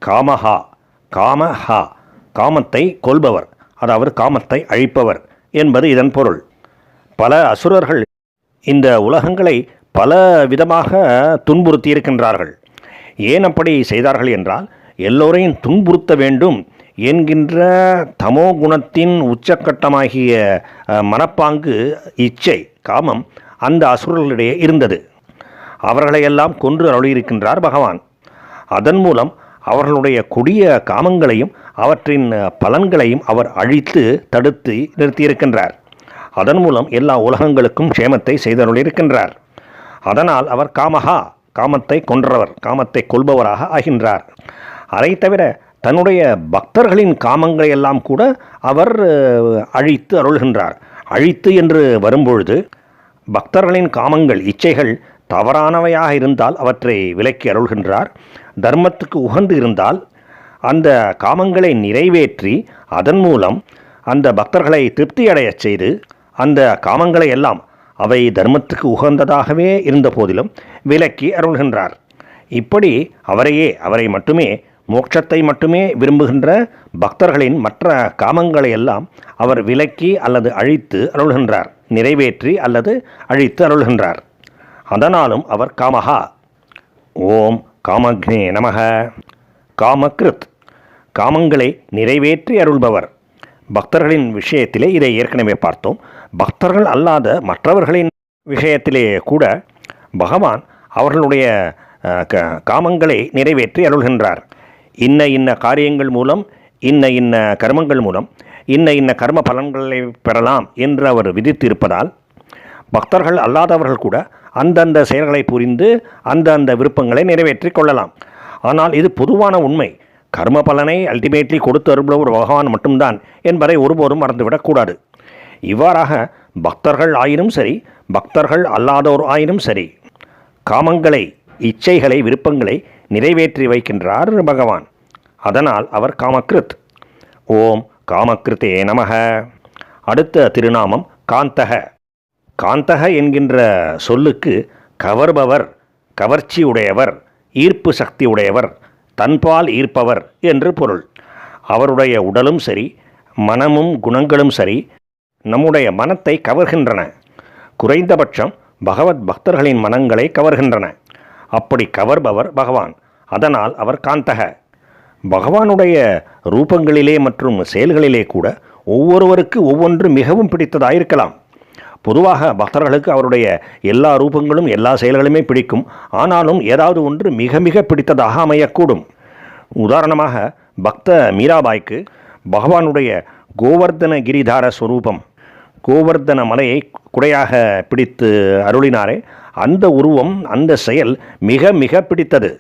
காமஹா, காமஹா, காமத்தை கொல்பவர், அதாவது காமத்தை அழிப்பவர் என்பது இதன் பொருள். பல அசுரர்கள் இந்த உலகங்களை பல விதமாக துன்புறுத்தி இருக்கின்றார்கள். ஏன் அப்படி செய்தார்கள் என்றால், எல்லோரையும் துன்புறுத்த வேண்டும் என்கின்ற தமோ குணத்தின் உச்சக்கட்டமாகிய மனப்பாங்கு, இச்சை, காமம் அந்த அசுரர்களிடையே இருந்தது. அவர்களையெல்லாம் கொன்று அருளியிருக்கின்றார் பகவான். அதன் மூலம் அவர்களுடைய கொடிய காமங்களையும் அவற்றின் பலன்களையும் அவர் அழித்து தடுத்து நிறுத்தியிருக்கின்றார். அதன் மூலம் எல்லா உலகங்களுக்கும் க்ஷேமத்தை செய்தருளியிருக்கின்றார். அதனால் அவர் காமஹா, காமத்தை கொன்றவர், காமத்தை கொல்பவராக ஆகின்றார். அதை தவிர தன்னுடைய பக்தர்களின் காமங்களை எல்லாம் கூட அவர் அழித்து அருள்கின்றார். அழித்து என்று வரும்பொழுது பக்தர்களின் காமங்கள், இச்சைகள் தவறானவையாக இருந்தால் அவற்றை விலக்கி அருள்கின்றார். தர்மத்துக்கு உகந்து இருந்தால் அந்த காமங்களை நிறைவேற்றி அதன் மூலம் அந்த பக்தர்களை திருப்தியடையச் செய்து அந்த காமங்களை எல்லாம் அவை தர்மத்துக்கு உகந்ததாகவே இருந்த போதிலும் விலக்கி அருள்கின்றார். இப்படி அவரை மட்டுமே, மோட்சத்தை மட்டுமே விரும்புகின்ற பக்தர்களின் மற்ற காமங்களை எல்லாம் அவர் விலக்கி அல்லது அழித்து அருள்கின்றார், நிறைவேற்றி அல்லது அழித்து அருள்கின்றார். அதனாலும் அவர் காமஹா. ஓம் காமக்னே நமக. காமக்ருத், காமங்களை நிறைவேற்றி அருள்பவர். பக்தர்களின் விஷயத்திலே இதை ஏற்கனவே பார்த்தோம். பக்தர்கள் அல்லாத மற்றவர்களின் விஷயத்திலே கூட பகவான் அவர்களுடைய காமங்களை நிறைவேற்றி அருள்கின்றார். இன்ன காரியங்கள் மூலம், இன்ன கர்மங்கள் மூலம் இன்ன கர்ம பலன்களை பெறலாம் என்று அவர் விதித்திருப்பதால் பக்தர்கள் அல்லாதவர்கள் கூட அந்தந்த செயல்களை புரிந்து அந்த விருப்பங்களை நிறைவேற்றி கொள்ளலாம். ஆனால் இது பொதுவான உண்மை. கர்ம பலனை அல்டிமேட்லி கொடுத்து அருள்பவர் பகவான் மட்டும்தான் என்பதை ஒருபோதும் மறந்துவிடக்கூடாது. இவ்வாறாக பக்தர்கள் ஆயினும் சரி, பக்தர்கள் அல்லாதோர் ஆயினும் சரி, காமங்களை, இச்சைகளை, விருப்பங்களை நிறைவேற்றி வைக்கின்றார் பகவான். அதனால் அவர் காமக்ருத். ஓம் காமக்ருத்தே நமக. அடுத்த திருநாமம் காந்தக. காந்தக என்கின்ற சொல்லுக்கு கவர்பவர், கவர்ச்சி உடையவர், ஈர்ப்பு சக்தி உடையவர், தன்பால் ஈர்ப்பவர் என்று பொருள். அவருடைய உடலும் சரி, மனமும் குணங்களும் சரி நம்முடைய மனத்தை கவர்கின்றன. குறைந்தபட்சம் பகவத் பக்தர்களின் மனங்களை கவர்கின்றன. அப்படி கவர்பவர் பகவான். அதனால் அவர் காந்தக. பகவானுடைய ரூபங்களிலே மற்றும் செயல்களிலே கூட ஒவ்வொருவருக்கு ஒவ்வொன்று மிகவும் பிடித்ததாயிருக்கலாம். பொதுவாக பக்தர்களுக்கு அவருடைய எல்லா ரூபங்களும் எல்லா செயல்களுமே பிடிக்கும். ஆனாலும் ஏதாவது ஒன்று மிக மிக பிடித்ததாக அமையக்கூடும். உதாரணமாக பக்த மீராபாய்க்கு பகவானுடைய கோவர்தன கிரிதார ஸ்வரூபம், கோவர்தன மலையை குடையாக பிடித்து அருளினாரே, அந்த உருவம், அந்த செயல் மிக மிக பிடித்தது.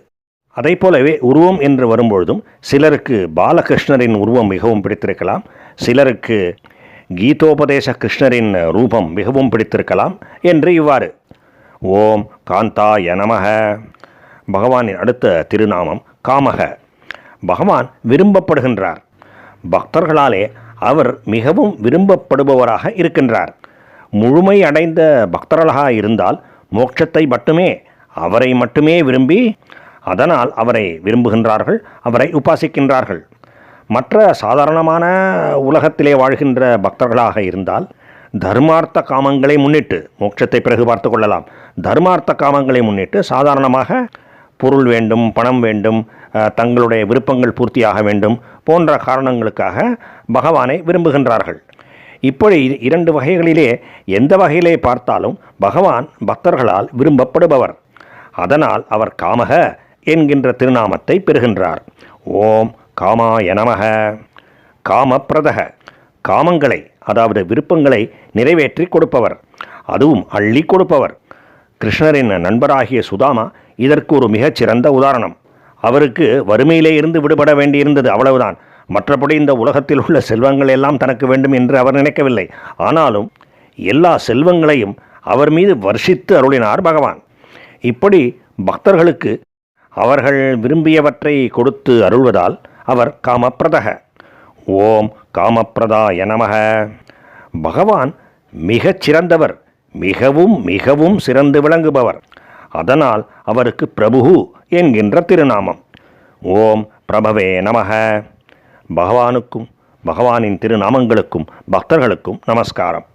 அதை போலவே உருவம் என்று வரும்பொழுதும் சிலருக்கு பாலகிருஷ்ணரின் உருவம் மிகவும் பிடித்திருக்கலாம், சிலருக்கு கீதோபதேச கிருஷ்ணரின் ரூபம் மிகவும் பிடித்திருக்கலாம் என்று இவ்வாறு. ஓம் காந்தாய நமக. பகவானின் அடுத்த திருநாமம் காமக. பகவான் விரும்பப்படுகின்றார். பக்தர்களாலே அவர் மிகவும் விரும்பப்படுபவராக இருக்கின்றார். முழுமை அடைந்த பக்தர்களாக இருந்தால் மோட்சத்தை மட்டுமே, அவரை மட்டுமே விரும்பி அதனால் அவரை விரும்புகின்றார்கள், அவரை உபாசிக்கின்றார்கள். மற்ற சாதாரணமான உலகத்திலே வாழ்கின்ற பக்தர்களாக இருந்தால் தர்மார்த்த காமங்களை முன்னிட்டு, மோட்சத்தை பிறகு பார்த்து கொள்ளலாம், தர்மார்த்த காமங்களை முன்னிட்டு சாதாரணமாக பொருள் வேண்டும், பணம் வேண்டும், தங்களுடைய விருப்பங்கள் பூர்த்தியாக வேண்டும் போன்ற காரணங்களுக்காக பகவானை விரும்புகின்றார்கள். இப்படி இரண்டு வகைகளிலே எந்த வகையிலே பார்த்தாலும் பகவான் பக்தர்களால் விரும்பப்படுபவர். அதனால் அவர் காமக என்கின்ற திருநாமத்தை பெறுகின்றார். ஓம் காமாய நமக. காமப்பிரதக, காமங்களை அதாவது விருப்பங்களை நிறைவேற்றி கொடுப்பவர், அதுவும் அள்ளி கொடுப்பவர். கிருஷ்ணரின் நண்பராகிய சுதாமா இதற்கு ஒரு மிகச்சிறந்த உதாரணம். அவருக்கு வறுமையிலே இருந்து விடுபட வேண்டியிருந்தது, அவ்வளவுதான். மற்றபடி இந்த உலகத்தில் உள்ள செல்வங்கள் எல்லாம் தனக்கு வேண்டும் என்று அவர் நினைக்கவில்லை. ஆனாலும் எல்லா செல்வங்களையும் அவர் மீது வர்ஷித்து அருளினார் பகவான். இப்படி பக்தர்களுக்கு அவர்கள் விரும்பியவற்றை கொடுத்து அருள்வதால் அவர் காமப்பிரதக. ஓம் காமப்பிரதாய நமக. பகவான் மிகச் சிறந்தவர், மிகவும் மிகவும் சிறந்து விளங்குபவர். அதனால் அவருக்கு பிரபு என்கின்ற திருநாமம். ஓம் பிரபவே நமக. பகவானுக்கும் பகவானின் திருநாமங்களுக்கும் பக்தர்களுக்கும் நமஸ்காரம்.